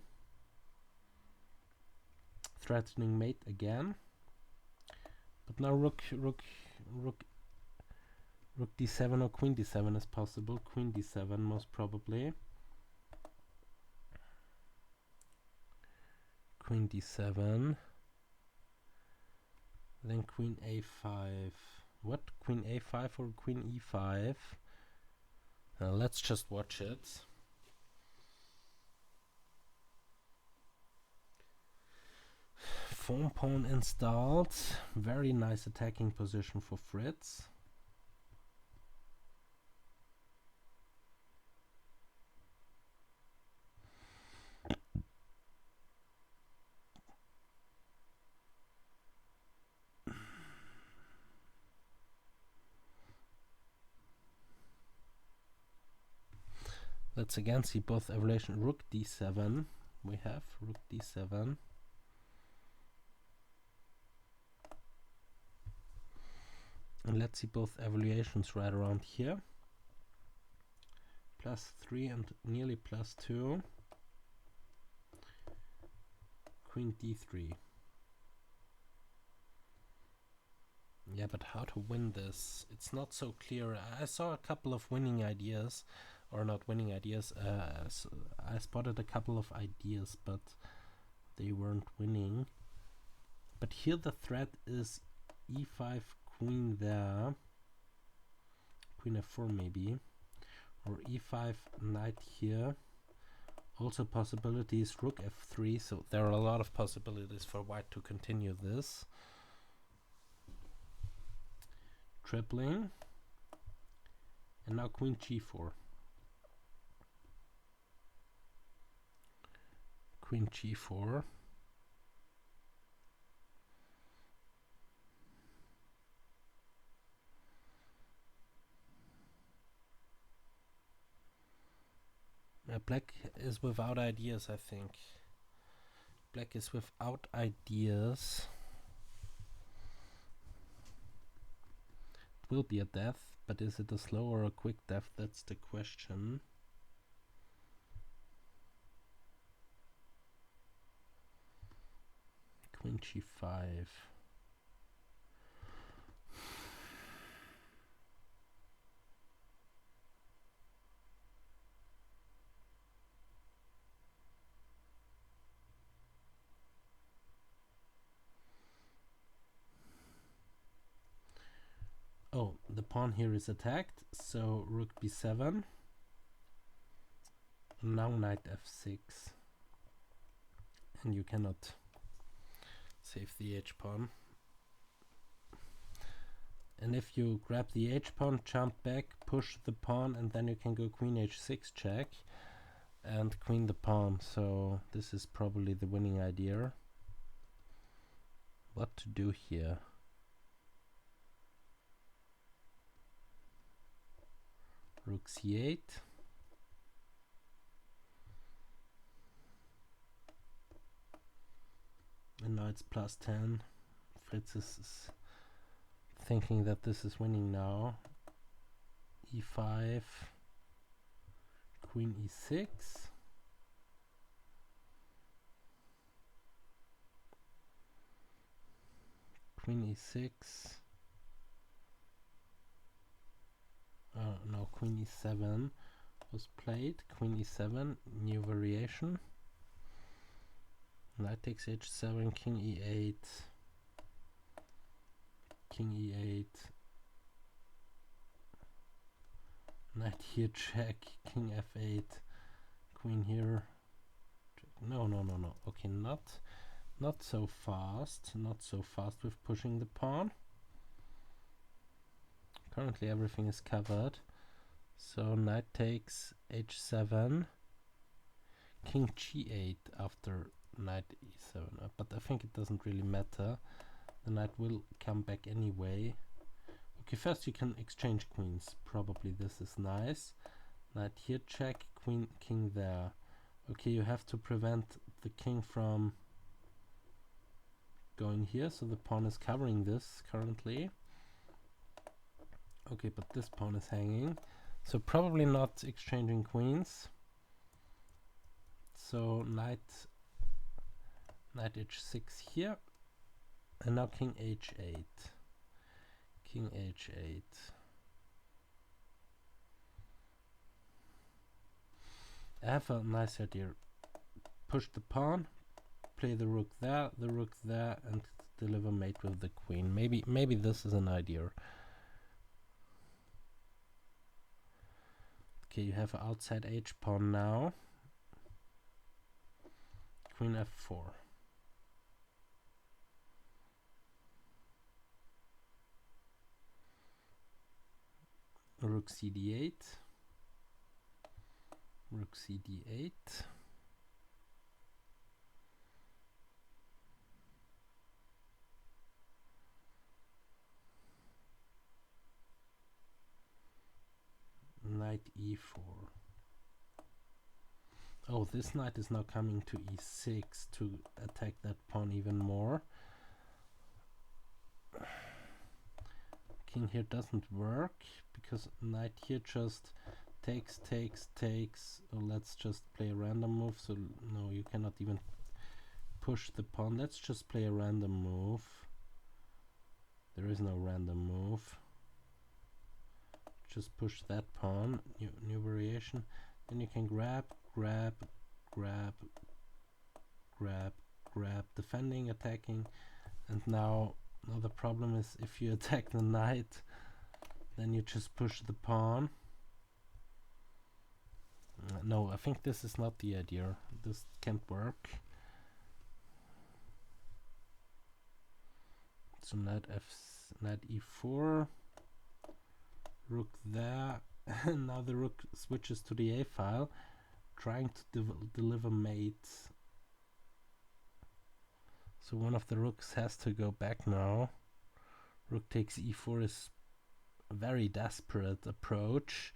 Threatening mate again. But now rook Rook d7 or queen d7 is possible. Queen d7 most probably. Queen d7. Then queen a5. What? Queen a5 or queen e5? Let's just watch it. Phone pawn installed. Very nice attacking position for Fritz. Let's again see both evaluation. Rook d7. We have rook d7. And let's see both evaluations right around here. +3 and nearly +2. Queen d3. Yeah, but how to win this? It's not so clear. I saw a couple of winning ideas, or not winning ideas. I spotted a couple of ideas, but they weren't winning. But here the threat is e5, queen there, queen f4 maybe, or e5, knight here. Also possibilities, rook f3, so there are a lot of possibilities for white to continue this. Tripling, and now queen g4. Queen g4. Black is without ideas, I think. Black is without ideas. It will be a death, but is it a slow or a quick death? That's the question. Queen g5. Oh, the pawn here is attacked, so rook b7. Now knight f6. And you cannot save the h-pawn. And if you grab the h-pawn, jump back, push the pawn, and then you can go queen h6 check and queen the pawn. So this is probably the winning idea. What to do here? Rook c8. And now it's +10. Fritz is thinking that this is winning now. e5, queen e6. Queen e6. No, queen e7 was played. Queen e7, new variation. Knight takes h7, king e8, king e8, knight here check, king f8, queen here. No. Okay, not so fast. Not so fast with pushing the pawn. Currently everything is covered. So knight takes h7, king g8 after knight e7, but I think it doesn't really matter. The knight will come back anyway. Okay, first you can exchange queens. Probably this is nice. Knight here check, queen, king there. Okay, you have to prevent the king from going here, so the pawn is covering this currently. Okay, but this pawn is hanging, so probably not exchanging queens. So knight h6 here, and now king h8. King h8. I have a nice idea. Push the pawn, play the rook there, and deliver mate with the queen. Maybe this is an idea. Okay, you have an outside h pawn now. Queen f4. Rook cd8. Rook cd8. Knight e4. Oh, this knight is now coming to e6 to attack that pawn even more. King here doesn't work because knight here just takes. Oh, let's just play a random move. So no, you cannot even push the pawn. Let's just play a random move. There is no random move. Just push that pawn. New variation. Then you can grab, defending, attacking, and now the problem is if you attack the knight, then you just push the pawn. No, I think this is not the idea. This can't work. So knight e4, rook there, and now the rook switches to the a file, trying to deliver mates. So one of the rooks has to go back now. Rook takes e4 is a very desperate approach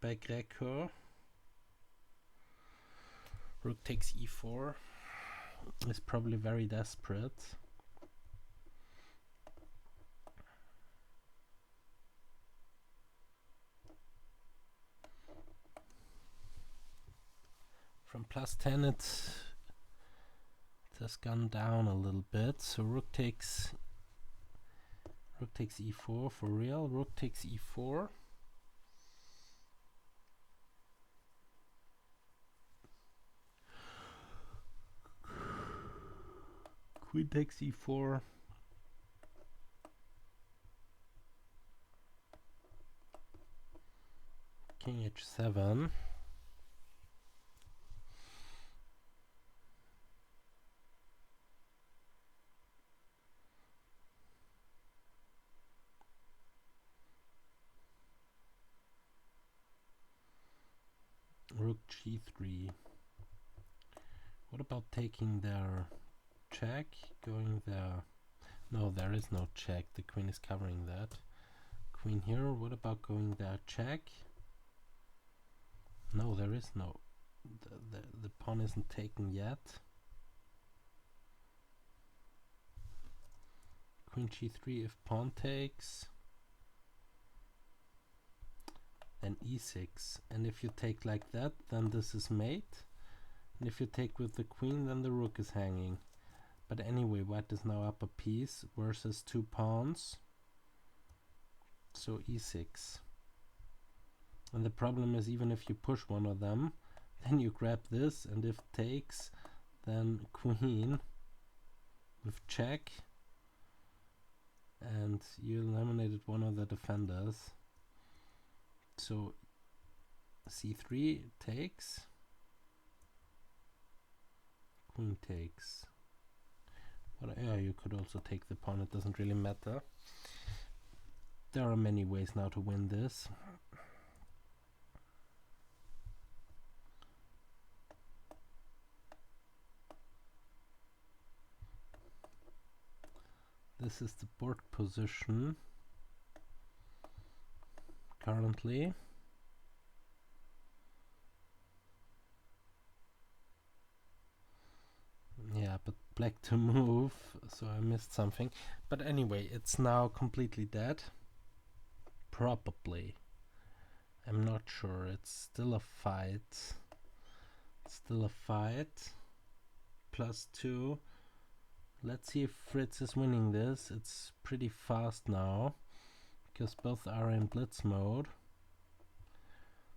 by GreKo. Rook takes e4 is probably very desperate. From +10 it has gone down a little bit. So rook takes e4 for real. Rook takes e4. Queen takes e4. King h7. Rook g3. What about taking their check, going there? No, there is no check. The queen is covering that. Queen here. What about going there? Check. No, there is no. The pawn isn't taken yet. Queen g3 if pawn takes. Then e6. And if you take like that, then this is mate. And if you take with the queen, then the rook is hanging. But anyway, white is now up a piece versus 2 pawns. So e6. And the problem is, even if you push one of them, then you grab this, and if takes, then queen with check, and you eliminated one of the defenders. So c3 takes, queen takes. Well, yeah, you could also take the pawn, it doesn't really matter. There are many ways now to win this. This is the board position currently. Yeah, but black to move, so I missed something. But anyway, it's now completely dead. Probably. I'm not sure. It's still a fight. Still a fight. +2. Let's see if Fritz is winning this. It's pretty fast now, because both are in blitz mode.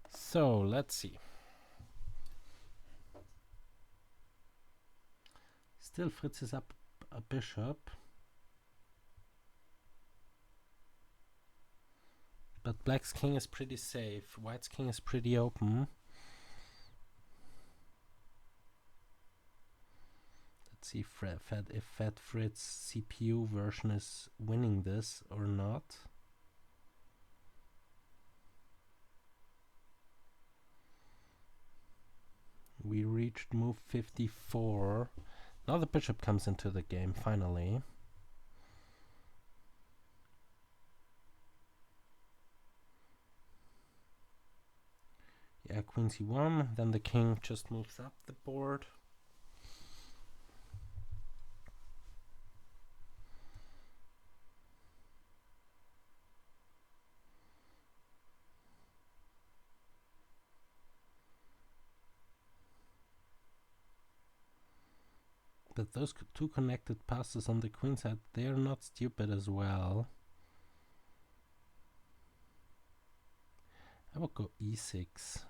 So, let's see. Still Fritz is up a bishop. But black's king is pretty safe. White's king is pretty open. Let's see if Fat Fritz CPU version is winning this or not. We reached move 54. Now the bishop comes into the game, finally. Yeah, queen c1, then the king just moves up the board. But those two connected passes on the queen side, they are not stupid as well. I would go e6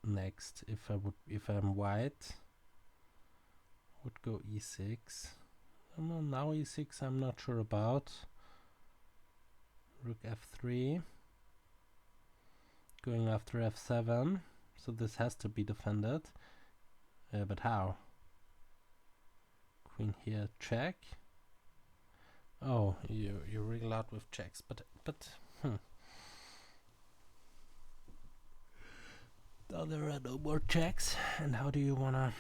next if I'm white. Would go e6. No, now e6 I'm not sure about. Rook f3. Going after f7. So this has to be defended. But how? Queen here, check. Oh, you're really loud with checks, but now there are no more checks. And how do you wanna?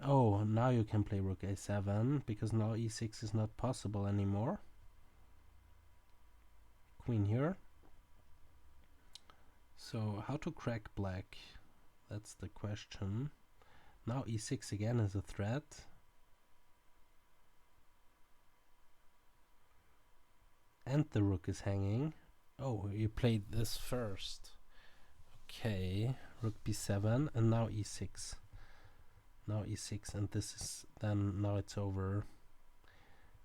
Oh, now you can play rook a7 because now e6 is not possible anymore. Queen here. So how to crack black? That's the question. Now e6 again is a threat. And the rook is hanging. Oh, you played this first. Okay, rook b7 and now e6. Now e6 and this is then now it's over.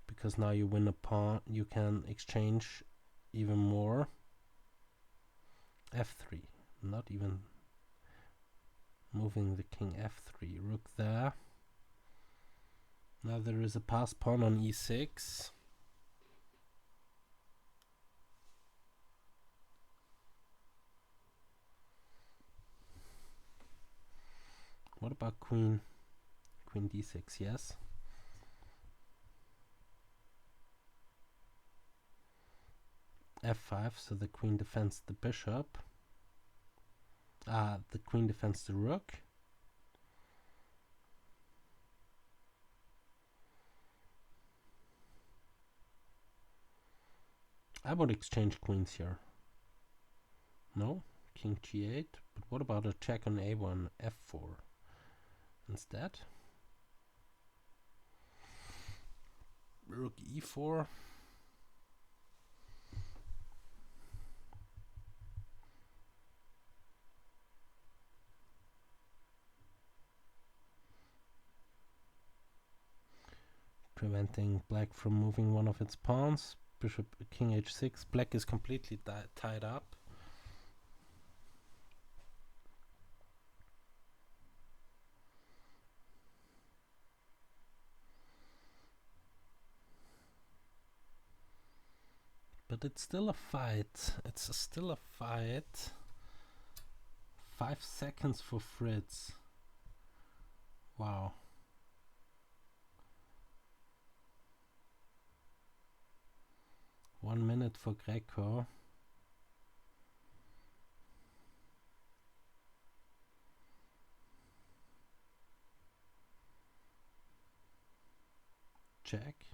Because now you win a pawn, you can exchange even more. f3, not even moving the king f3. Rook there. Now there is a passed pawn on e6. What about queen d6? Yes. f5, so the queen defends the bishop. The queen defends the rook. I would exchange queens here. No? King g8. But what about a check on a1, f4 instead? Rook e4. Preventing black from moving one of its pawns. Bishop king h6. Black is completely tied up. But it's still a fight. It's still a fight. 5 seconds for Fritz. Wow. One minute for GreKo. Check.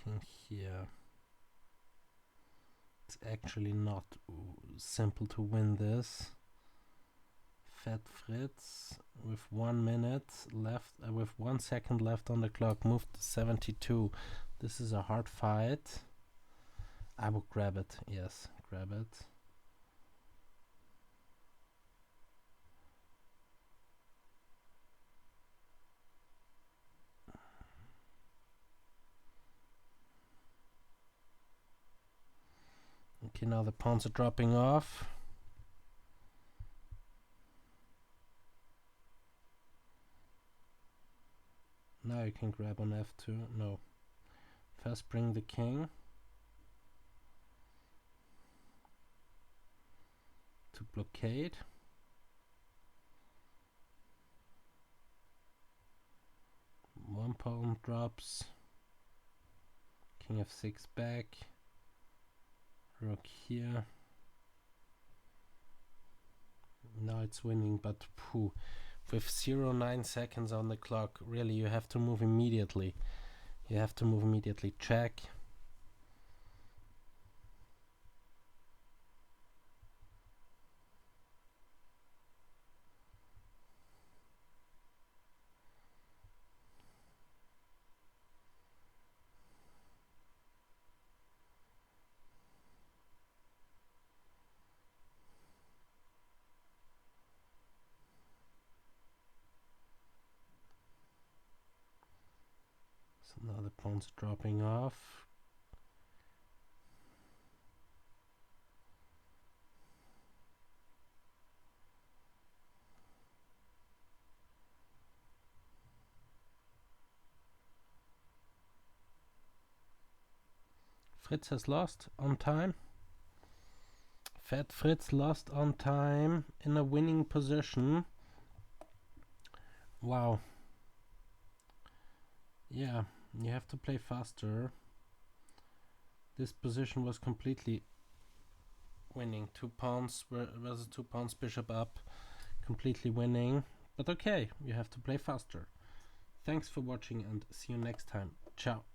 King here. It's actually not simple to win this. Fat Fritz with 1 minute left, with 1 second left on the clock, moved to 72. This is a hard fight. I will grab it. Yes, grab it. Okay, now the pawns are dropping off. Now you can grab on f2. No. First bring the king to blockade. One pawn drops. King f6 back. Rook here. Now it's winning, but phew, with 0.9 seconds on the clock, really you have to move immediately. You have to move immediately. Check. So now the pawn's dropping off. Fritz has lost on time. Fat Fritz lost on time in a winning position. Wow. Yeah, you have to play faster. This position was completely winning. 2 pawns versus 2 pawns, bishop up. Completely winning. But okay, you have to play faster. Thanks for watching and see you next time. Ciao.